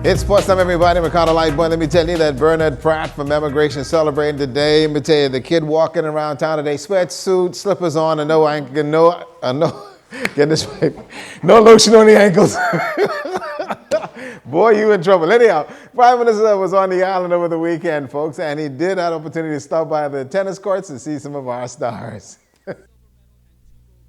It's sports time, everybody. Ricardo Lightboy. Let me tell you that Bernard Pratt from Immigration celebrating today. Let me tell you, the kid walking around town today, sweatsuit, slippers on, and get this right, no lotion on the ankles. Boy, you in trouble. Anyhow, Prime Minister was on the island over the weekend, folks, and he did have an opportunity to stop by the tennis courts and see some of our stars.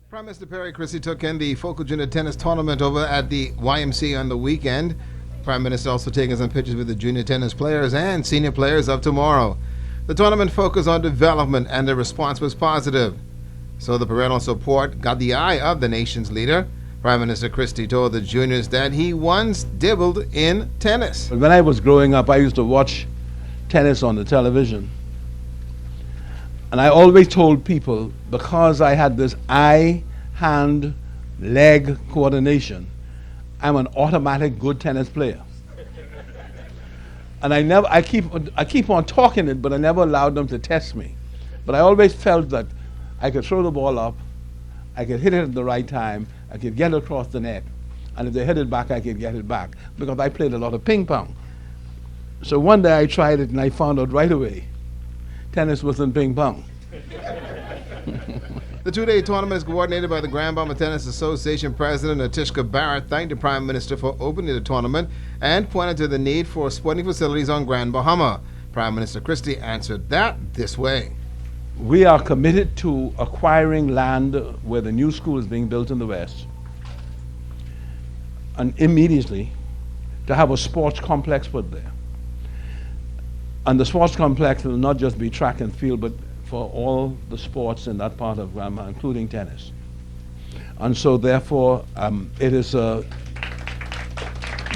Prime Minister Perry Christie took in the Focal Junior Tennis Tournament over at the YMCA on the weekend. Prime Minister also taking some pictures with the junior tennis players and senior players of tomorrow. The tournament focused on development and the response was positive. So the parental support got the eye of the nation's leader. Prime Minister Christie told the juniors that he once dabbled in tennis. When I was growing up, I used to watch tennis on the television. And I always told people, because I had this eye, hand, leg coordination, I'm an automatic good tennis player. And I keep on talking it, but I never allowed them to test me. But I always felt that I could throw the ball up, I could hit it at the right time, I could get it across the net, and if they hit it back, I could get it back, because I played a lot of ping pong. So one day I tried it and I found out right away, tennis wasn't ping pong. The two-day tournament is coordinated by the Grand Bahama Tennis Association President Atishka Barrett thanked the Prime Minister for opening the tournament and pointed to the need for sporting facilities on Grand Bahama. Prime Minister Christie answered that this way. We are committed to acquiring land where the new school is being built in the West, and immediately to have a sports complex put there. And the sports complex will not just be track and field, but for all the sports in that part of Grand Bahama, including tennis. And so therefore, it is a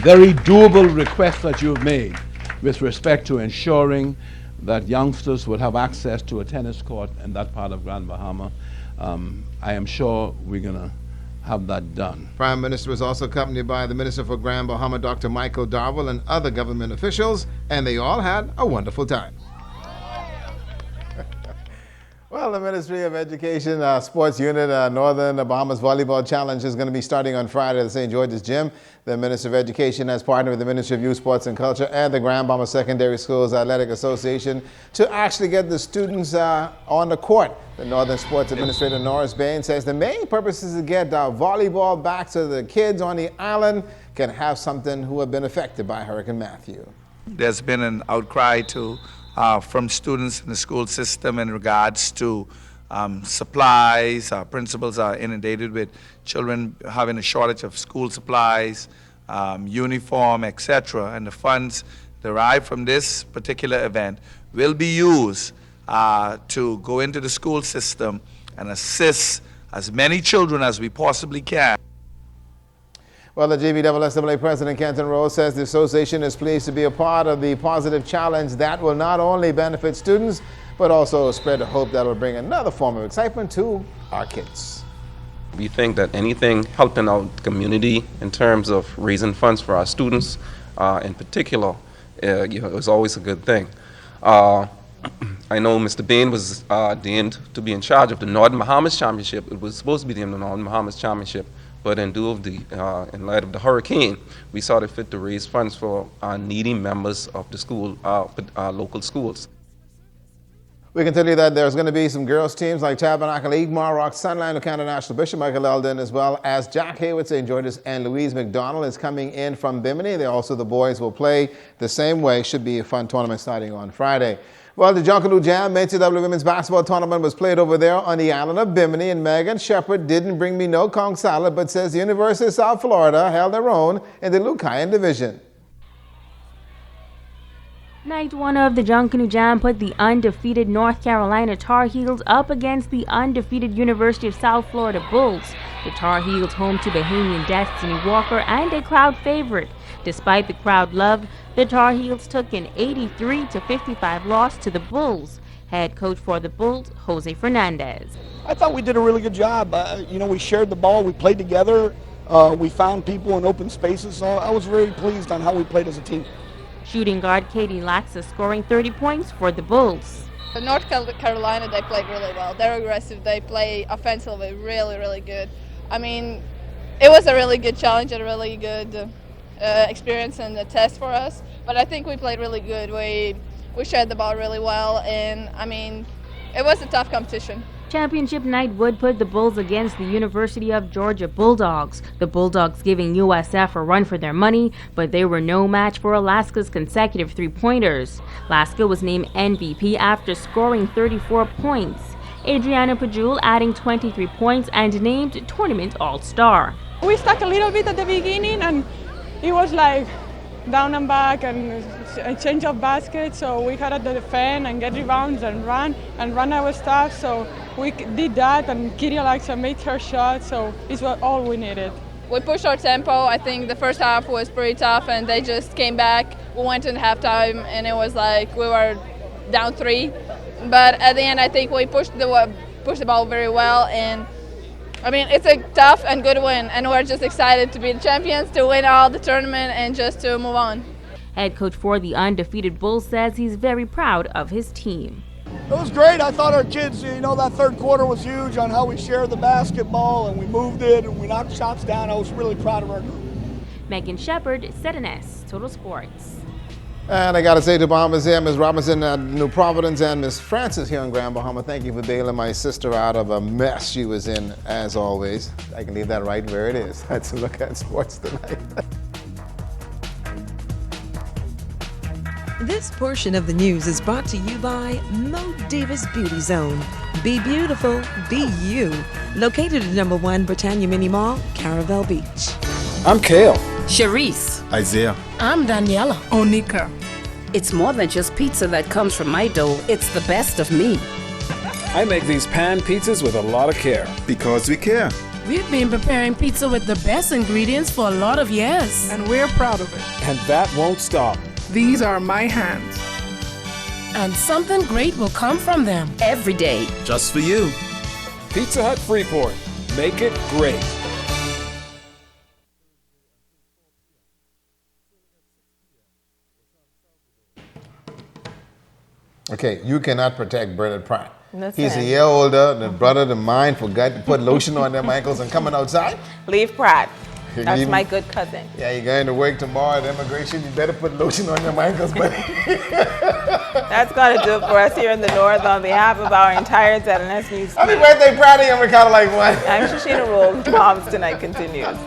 very doable request that you've made with respect to ensuring that youngsters would have access to a tennis court in that part of Grand Bahama. I am sure we're going to have that done. Prime Minister was also accompanied by the Minister for Grand Bahama, Dr. Michael Darwell, and other government officials, and they all had a wonderful time. Well, the Ministry of Education Sports Unit Northern Bahamas Volleyball Challenge is going to be starting on Friday at the St. George's Gym. The Minister of Education has partnered with the Ministry of Youth, Sports and Culture and the Grand Bahama Secondary Schools Athletic Association to actually get the students on the court. The Northern Sports Administrator Norris Bain says the main purpose is to get volleyball back so the kids on the island can have something who have been affected by Hurricane Matthew. There's been an outcry from students in the school system in regards to supplies. Principals are inundated with children having a shortage of school supplies, uniform, etc. And the funds derived from this particular event will be used to go into the school system and assist as many children as we possibly can. Well, the GBSSAA President Kenton Rose says the association is pleased to be a part of the positive challenge that will not only benefit students, but also spread the hope that will bring another form of excitement to our kids. We think that anything helping out the community in terms of raising funds for our students in particular is always a good thing. I know Mr. Bain was deemed to be in charge of the Northern Bahamas Championship. It was supposed to be deemed the Northern Bahamas Championship. But in light of the hurricane, we saw it fit to raise funds for needy members of the school, local schools. We can tell you that there's going to be some girls teams like Tabernacle, Egmont, Rock, Sunline, Lucana National, Bishop Michael Eldon, as well as Jack Hayward, St. George's, and Louise McDonald is coming in from Bimini. The boys will play the same way. Should be a fun tournament starting on Friday. Well, the Junkanoo Jam NCAA Women's Basketball Tournament was played over there on the island of Bimini, and Megan Shepard didn't bring me no conch salad, but says the University of South Florida held their own in the Lucayan Division. Night one of the Junkanoo Jam put the undefeated North Carolina Tar Heels up against the undefeated University of South Florida Bulls. The Tar Heels home to Bahamian Destiny Walker and a crowd favorite. Despite the crowd love, the Tar Heels took an 83-55 loss to the Bulls. Head coach for the Bulls, Jose Fernandez. I thought we did a really good job. We shared the ball, we played together, we found people in open spaces, so I was very pleased on how we played as a team. Shooting guard Katie Laxa scoring 30 points for the Bulls. North Carolina, they played really well. They're aggressive. They play offensively really, really good. I mean, it was a really good challenge and a really good experience and the test for us. But I think we played really good. We shared the ball really well, and I mean, it was a tough competition. Championship night would put the Bulls against the University of Georgia Bulldogs. The Bulldogs giving USF a run for their money, but they were no match for Alaska's consecutive three-pointers. Alaska was named MVP after scoring 34 points. Adriana Pajul adding 23 points and named Tournament All-Star. We stuck a little bit at the beginning, and it was like down and back and a change of baskets, so we had to defend and get rebounds and run our stuff. So we did that, and Kitty Alexa made her shot, so it's all we needed. We pushed our tempo. I think the first half was pretty tough, and they just came back. We went in halftime, and it was like we were down 3. But at the end, I think we pushed the ball very well, and I mean, it's a tough and good win, and we're just excited to be the champions, to win all the tournament, and just to move on. Head coach for the undefeated Bulls says he's very proud of his team. It was great. I thought our kids, that third quarter was huge on how we shared the basketball and we moved it and we knocked shots down. I was really proud of our group. Megan Shepard, ZNS Total Sports. And I got to say to Bahamas here, Ms. Robinson, New Providence, and Ms. Francis here in Grand Bahama, thank you for bailing my sister out of a mess she was in, as always. I can leave that right where it is. That's a look at sports tonight. This portion of the news is brought to you by Mo Davis Beauty Zone. Be beautiful, be you. Located at number 1 Britannia Mini Mall, Caravelle Beach. I'm Kale. Sharice. Isaiah. I'm Daniela. Onika. It's more than just pizza that comes from my dough. It's the best of me. I make these pan pizzas with a lot of care. Because we care. We've been preparing pizza with the best ingredients for a lot of years. And we're proud of it. And that won't stop. These are my hands. And something great will come from them every day. Just for you. Pizza Hut Freeport. Make it great. Okay, you cannot protect Bernard Pratt. Listen. He's a year older. The brother of mine forgot to put lotion on them ankles and coming outside. Leave Pratt. You That's even- my good cousin. Yeah, you're going to work tomorrow at immigration. You better put lotion on them ankles, buddy. That's going to do it for us here in the North on behalf of our entire ZNS News team. Happy birthday, Pratt. I'm kind of like, what? I'm Shashina Rule. Moms Tonight continues.